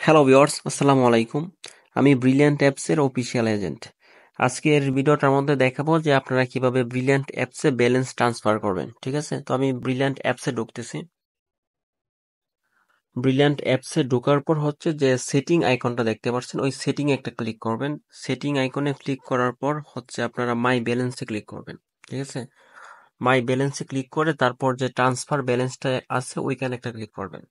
Hello viewers, আসসালামু আলাইকুম। আমি ব্রিলিয়ান্ট অ্যাপসের অফিসিয়াল এজেন্ট। আজকের ভিডিওটার মধ্যে দেখাবো যে আপনারা কিভাবে ব্রিলিয়ান্ট অ্যাপসে ব্যালেন্স ট্রান্সফার করবেন। ঠিক আছে, তো আমি ব্রিলিয়ান্ট অ্যাপসে ঢুকতেছি। ব্রিলিয়ান্ট অ্যাপসে ঢোকার পর হচ্ছে যে সেটিং আইকনটা দেখতে পাচ্ছেন, ওই সেটিং একটা ক্লিক করবেন। সেটিং আইকনে ক্লিক করার পর হচ্ছে আপনারা মাই ব্যালেন্সে ক্লিক করবেন। ঠিক আছে, মাই ব্যালেন্সে ক্লিক করে তারপর যে ট্রান্সফার ব্যালেন্সটা আছে ওইখানে একটা ক্লিক করবেন।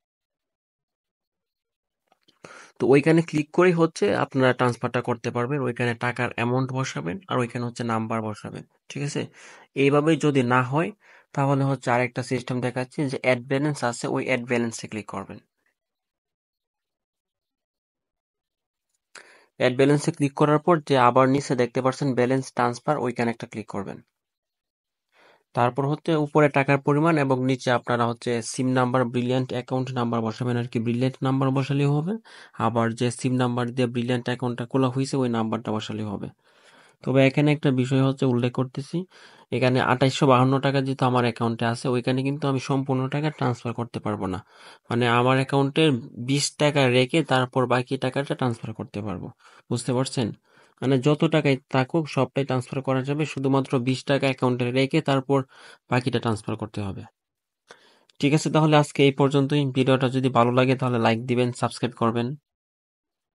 তো ওইখানে ক্লিক করেই হচ্ছে আপনারা ট্রান্সফারটা করতে পারবেন। ওইখানে টাকার অ্যামাউন্ট বসাবেন আর ওইখানে হচ্ছে নাম্বার বসাবেন। ঠিক আছে, এইভাবে যদি না হয় তাহলে হচ্ছে আরেকটা সিস্টেম দেখাচ্ছি যে অ্যাড ব্যালেন্স আছে, ওই অ্যাড ব্যালেন্সে ক্লিক করবেন। অ্যাড ব্যালেন্সে ক্লিক করার পর যে আবার নিচে দেখতে পাচ্ছেন ব্যালেন্স ট্রান্সফার, ওইখানে একটা ক্লিক করবেন। তারপর হচ্ছে উপরে টাকার পরিমাণ এবং নিচে আপনারা হচ্ছে SIM number, brilliant account number বসাবেন আর কি। ব্রিলিয়ান্ট নাম্বার বসালেও হবে, আবার যে সিম নাম্বার দিয়ে ব্রিলিয়ান্ট অ্যাকাউন্টটা খোলা হয়েছে ওই নাম্বারটা বসালেও হবে। তবে এখানে একটা বিষয় হচ্ছে উল্লেখ করতেছি, এখানে ২৮৫২ টাকা যেহেতু আমার অ্যাকাউন্টে আছে, ওইখানে কিন্তু আমি সম্পূর্ণ টাকা ট্রান্সফার করতে পারবো না। মানে আমার অ্যাকাউন্টের ২০ টাকা রেখে তারপর বাকি টাকাটা ট্রান্সফার করতে পারবো। বুঝতে পারছেন? মানে যত টাকাই থাকুক সবটাই ট্রান্সফার করা যাবে, শুধুমাত্র ২০ টাকা অ্যাকাউন্টে রেখে তারপর বাকিটা ট্রান্সফার করতে হবে। ঠিক আছে, তাহলে আজকে এই পর্যন্তই। ভিডিওটা যদি ভালো লাগে তাহলে লাইক দিবেন, সাবস্ক্রাইব করবেন।